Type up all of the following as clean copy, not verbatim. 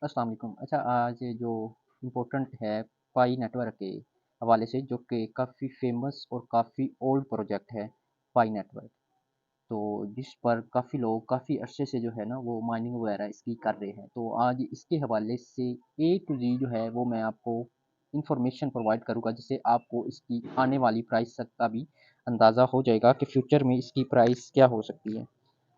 अस्सलाम वालेकुम। अच्छा, आज जो इम्पोर्टेंट है पाई नेटवर्क के हवाले से, जो कि काफ़ी फेमस और काफ़ी ओल्ड प्रोजेक्ट है पाई नेटवर्क। तो जिस पर काफ़ी लोग काफ़ी अरसे से जो है ना वो माइनिंग वगैरह इसकी कर रहे हैं। तो आज इसके हवाले से ए टू ज़ी जो है वो मैं आपको इन्फॉर्मेशन प्रोवाइड करूँगा, जिससे आपको इसकी आने वाली प्राइस तक का भी अंदाज़ा हो जाएगा कि फ्यूचर में इसकी प्राइस क्या हो सकती है।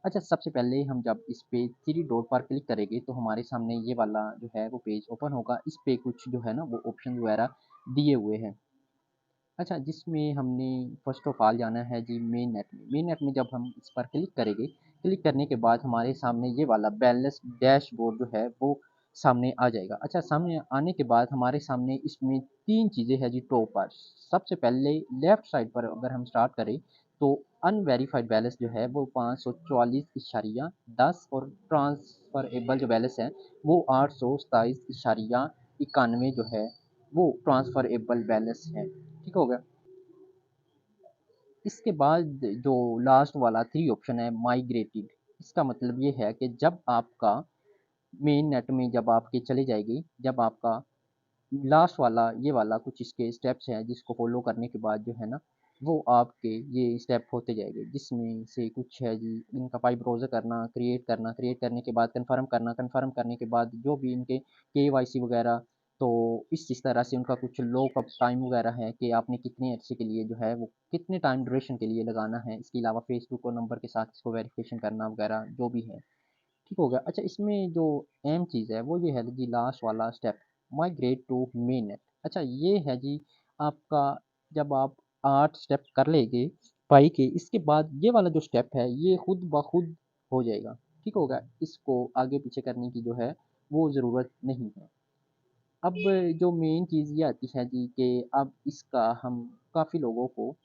अच्छा, सबसे पहले हम जब इस पे थ्री डॉट पर क्लिक करेंगे तो हमारे सामने ये वाला जो है वो पेज ओपन होगा। इस पे कुछ जो है ना वो ऑप्शन वगैरह दिए हुए हैं। अच्छा, जिसमें हमने फर्स्ट ऑफ ऑल जाना है जी मेन नेट में। मेन नेट में जब हम इस पर क्लिक करेंगे, क्लिक करने के बाद हमारे सामने ये वाला बैलेंस डैशबोर्ड जो है वो सामने आ जाएगा। अच्छा, सामने आने के बाद हमारे सामने इसमें 3 चीज़ें हैं जी टॉप पर। सबसे पहले लेफ्ट साइड पर अगर हम स्टार्ट करें तो अनवेरिफाइड बैलेंस जो है वो 544.10 और ट्रांसफरेबल जो बैलेंस है वो 827.91 जो है वो ट्रांसफरेबल बैलेंस है। ठीक हो गया। इसके बाद जो लास्ट वाला थ्री ऑप्शन है माइग्रेटेड, इसका मतलब ये है कि जब आपका मेन नेट में जब आपके चले जाएगी, जब आपका लास्ट वाला ये वाला कुछ इसके स्टेप्स हैं जिसको फॉलो करने के बाद जो है ना वो आपके ये स्टेप होते जाएंगे, जिसमें से कुछ है जी इनका पाइप ब्राउज़र करना, क्रिएट करने के बाद कन्फर्म करने के बाद जो भी इनके केवाईसी वगैरह। तो इस तरह से उनका कुछ लॉकअप टाइम वगैरह है कि आपने कितने अर्से के लिए जो है वो कितने टाइम ड्यूरेशन के लिए लगाना है। इसके अलावा फेसबुक और नंबर के साथ इसको वेरिफिकेशन करना वगैरह जो भी है। ठीक हो गया। अच्छा, इसमें जो अहम चीज़ है वो ये है जी लास्ट वाला step, migrate to main net. अच्छा, ये है जी आपका, जब आप 8 स्टेप कर लेंगे पाई के, इसके बाद ये वाला जो स्टेप है ये खुद ब खुद हो जाएगा। ठीक हो गया। इसको आगे पीछे करने की जो है वो ज़रूरत नहीं है। अब जो मेन चीज़ ये आती है जी कि अब इसका हम काफ़ी लोगों को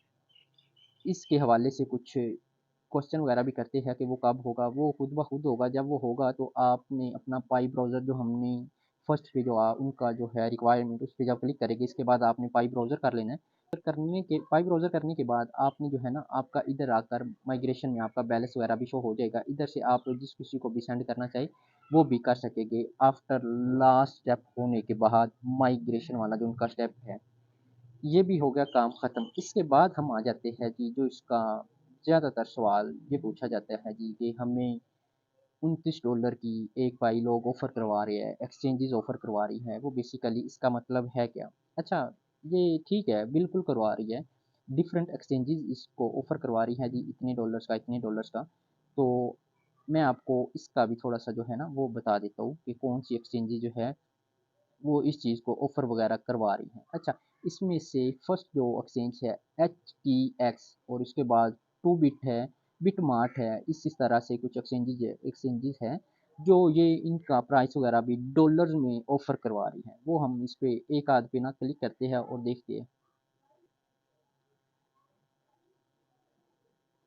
इसके हवाले से कुछ क्वेश्चन वगैरह भी करते हैं कि वो कब होगा। वो खुद ब खुद होगा। जब वो होगा तो आपने अपना पाई ब्राउज़र जो हमने फर्स्ट पे जो उनका जो है रिक्वायरमेंट उस पे जब क्लिक करेंगे, इसके बाद आपने पाई ब्राउज़र कर लेना है। करने के पाई ब्राउज़र करने के बाद आपने जो है ना आपका इधर आकर माइग्रेशन में आपका बैलेंस वगैरह भी शो हो जाएगा। इधर से आप जिस किसी को भी सेंड करना चाहे वो भी कर सकेंगे आफ्टर लास्ट स्टेप होने के बाद। माइग्रेशन वाला जो उनका स्टेप है ये भी हो गया काम ख़त्म। इसके बाद हम आ जाते हैं जी जो इसका ज़्यादातर सवाल ये पूछा जाता है जी कि हमें $29 की एक पाई लोग ऑफ़र करवा रहे हैं, एक्सचेंजेस ऑफ़र करवा रही हैं, वो बेसिकली इसका मतलब है क्या? अच्छा, ये ठीक है, बिल्कुल करवा रही है। डिफरेंट एक्सचेंजेस इसको ऑफ़र करवा रही हैं जी इतने डॉलर्स का, इतने डॉलर्स का। तो मैं आपको इसका भी थोड़ा-सा जो है ना वो बता देता हूँ कि कौन-सी एक्सचेंजेस जो है वो इस चीज़ को ऑफ़र वगैरह करवा रही हैं। अच्छा, इसमें से फर्स्ट जो एक्सचेंज है एचटीएक्स, और इसके बाद टू बिट है, बिटमार्ट है, इस तरह से कुछ एक्सचेंजेस हैं जो ये इनका प्राइस वगैरह भी डॉलर्स में ऑफ़र करवा रही हैं। वो हम इस पे एक आध पे ना क्लिक करते हैं और देखते हैं।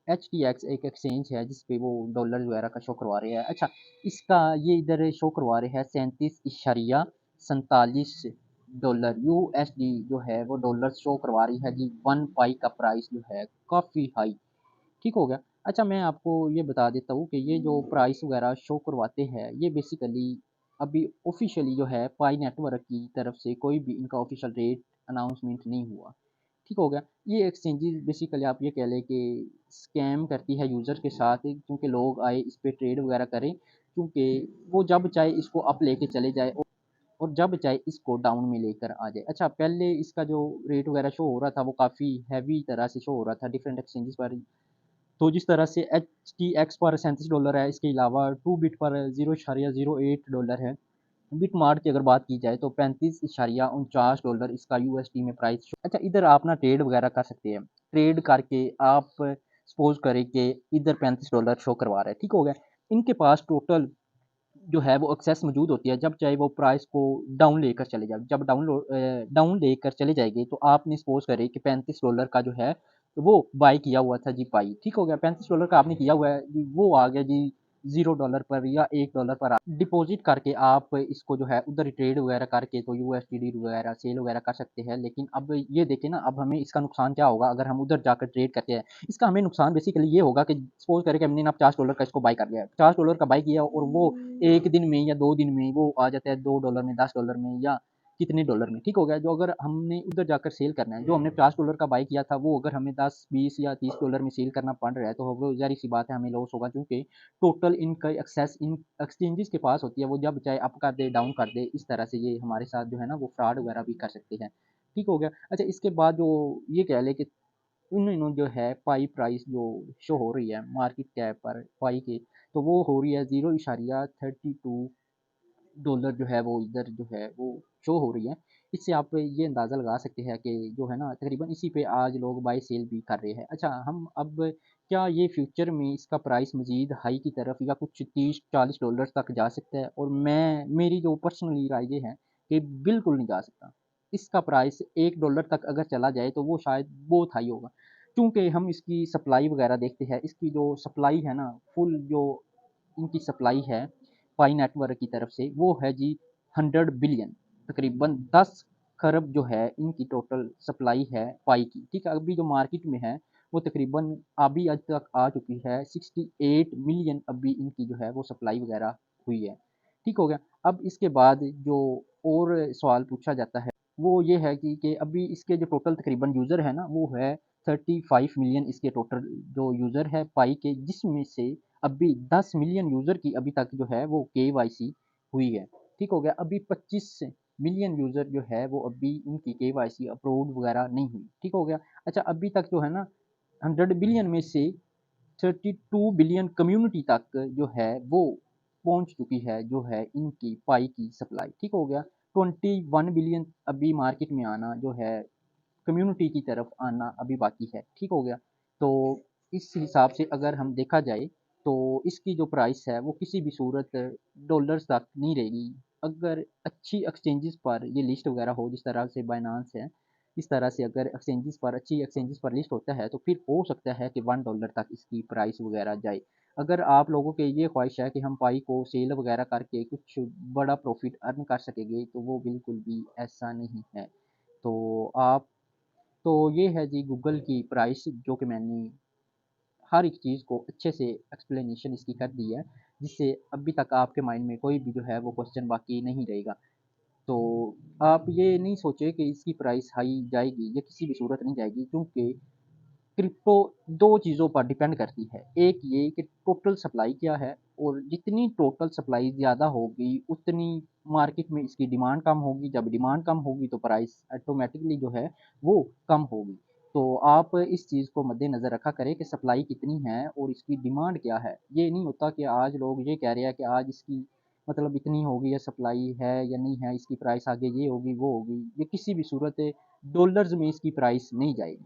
एचटीएक्स एक एक्सचेंज है जिस पे वो डॉलर वगैरह का शो करवा रहे हैं। अच्छा, इसका ये इधर शो करवा रहे हैं 37.47 डॉलर यूएसडी जो है वो डॉलर शो करवा रही है जी। वन पाई का प्राइस जो है काफ़ी हाई। ठीक हो गया। अच्छा, मैं आपको ये बता देता हूँ कि ये जो प्राइस वगैरह शो करवाते हैं ये बेसिकली अभी ऑफिशियली जो है पाई नेटवर्क की तरफ से कोई भी इनका ऑफिशियल रेट अनाउंसमेंट नहीं हुआ। ठीक हो गया। ये एक्सचेंजेस बेसिकली आप ये कह लें कि स्कैम करती है यूज़र के साथ, क्योंकि लोग आए इस पे ट्रेड वगैरह करें, क्योंकि वो जब चाहे इसको अप लेके चले जाए और जब चाहे इसको डाउन में लेकर आ जाए। अच्छा, पहले इसका जो रेट वगैरह शो हो रहा था वो काफ़ी हैवी तरह से शो हो रहा था डिफरेंट एक्सचेंजेस पर। तो जिस तरह से एच टी एक्स पर $37 है, इसके अलावा टू बिट पर $0.08 है। बिट मार्ट की अगर बात की जाए तो $35.49 इसका यूएसडी में प्राइस। अच्छा, इधर आप ना ट्रेड वगैरह कर सकते हैं। ट्रेड करके आप सपोज करें कि इधर $35 शो करवा रहा है। ठीक हो गया। इनके पास टोटल जो है वो एक्सेस मौजूद होती है, जब चाहे वो प्राइस को डाउन लेकर चले जाए। जब डाउन लेकर चले जाएंगे तो आपने सपोज करें कि $35 का जो है वो बाय किया हुआ था जी पाई। ठीक हो गया। $35 का आपने किया हुआ है जी, वो आ गया जी $0 पर या $1 पर डिपॉजिट करके आप इसको जो है उधर ट्रेड वगैरह करके तो यूएसडीडी वगैरह सेल वगैरह कर सकते हैं। लेकिन अब ये देखें ना, अब हमें इसका नुकसान क्या होगा अगर हम उधर जाकर ट्रेड करते हैं। इसका हमें नुकसान बेसिकली ये होगा कि सपोज करें कि हमने ना $50 का इसको बाई कर लिया है, $50 का बाई किया और वो एक दिन में या 2 दिन में वो आ जाता है $2 में, $10 में या कितने डॉलर में, ठीक हो गया। जो अगर हमने उधर जाकर सेल करना है, जो हमने $50 का बाई किया था वो अगर हमें 10, 20 या $30 में सेल करना पड़ रहा है तो वो ज़ाहिर सी बात है हमें लॉस होगा, क्योंकि टोटल इनका एक्सेस इन एक्सचेंजेस के पास होती है। वो जब चाहे अप कर दे डाउन कर दे, इस तरह से ये हमारे साथ जो है ना वो फ्रॉड वगैरह भी कर सकते हैं, ठीक हो गया। अच्छा, इसके बाद जो ये कह ले कि उन्होंने जो है पाई प्राइस जो शो हो रही है मार्केट कैप पर पाई के, तो वो हो रही है 0.32 डॉलर जो है वो इधर जो है वो शो हो रही है। इससे आप ये अंदाज़ा लगा सकते हैं कि जो है ना तकरीबन इसी पे आज लोग बाय सेल भी कर रहे हैं। अच्छा, हम अब क्या ये फ्यूचर में इसका प्राइस मज़ीद हाई की तरफ या कुछ 30-40 डॉलर तक जा सकता है? और मेरी जो पर्सनली राय ये है कि बिल्कुल नहीं जा सकता। इसका प्राइस $1 तक अगर चला जाए तो वो शायद बहुत हाई होगा, क्योंकि हम इसकी सप्लाई वगैरह देखते हैं। इसकी जो सप्लाई है ना, फुल जो इनकी सप्लाई है पाई नेटवर्क की तरफ से, वो है जी 100 बिलियन, तकरीबन 10 खरब जो है इनकी टोटल सप्लाई है पाई की, ठीक है। अभी जो मार्केट में है वो तकरीबन अभी आज तक आ चुकी है 68 मिलियन, अभी इनकी जो है वो सप्लाई वगैरह हुई है, ठीक हो गया। अब इसके बाद जो और सवाल पूछा जाता है वो ये है कि अभी इसके जो टोटल तकरीबन यूज़र है ना वो है 35 मिलियन, इसके टोटल जो यूज़र है पाई के, जिसमें से अभी 10 मिलियन यूज़र की अभी तक जो है वो केवाईसी हुई है, ठीक हो गया। अभी 25 मिलियन यूज़र जो है वो अभी इनकी केवाईसी अप्रूव्ड वगैरह नहीं हुई, ठीक हो गया। अच्छा, अभी तक जो है ना 100 बिलियन में से 32 बिलियन कम्युनिटी तक जो है वो पहुंच चुकी है, जो है इनकी पाई की सप्लाई, ठीक हो गया। 21 बिलियन अभी मार्केट में आना जो है कम्युनिटी की तरफ आना अभी बाकी है, ठीक हो गया। तो इस हिसाब से अगर हम देखा जाए तो इसकी जो प्राइस है वो किसी भी सूरत डॉलर्स तक नहीं रहेगी। अगर अच्छी एक्सचेंजेस पर ये लिस्ट वगैरह हो, जिस तरह से बाइनांस है, इस तरह से अगर एक्सचेंजेस पर अच्छी एक्सचेंजेस पर लिस्ट होता है तो फिर हो सकता है कि $1 तक इसकी प्राइस वगैरह जाए। अगर आप लोगों के ये ख्वाहिश है कि हम पाई को सेल वगैरह करके कुछ बड़ा प्रॉफिट अर्न कर सकेंगे, तो वो बिल्कुल भी ऐसा नहीं है। तो आप तो ये है जी गूगल की प्राइस, जो कि मैंने हर एक चीज़ को अच्छे से एक्सप्लेनेशन इसकी कर दी है, जिससे अभी तक आपके माइंड में कोई भी जो है वो क्वेश्चन बाकी नहीं रहेगा। तो आप ये नहीं सोचे कि इसकी प्राइस हाई जाएगी, ये किसी भी सूरत नहीं जाएगी, क्योंकि क्रिप्टो दो चीज़ों पर डिपेंड करती है। एक ये कि टोटल सप्लाई क्या है, और जितनी टोटल सप्लाई ज़्यादा होगी उतनी मार्केट में इसकी डिमांड कम होगी। जब डिमांड कम होगी तो प्राइस ऑटोमेटिकली जो है वो कम होगी। तो आप इस चीज़ को मद्देनज़र रखा करें कि सप्लाई कितनी है और इसकी डिमांड क्या है। ये नहीं होता कि आज लोग ये कह रहे हैं कि आज इसकी मतलब इतनी होगी या सप्लाई है या नहीं है, इसकी प्राइस आगे ये होगी वो होगी, ये किसी भी सूरत डॉलर्स में इसकी प्राइस नहीं जाएगी।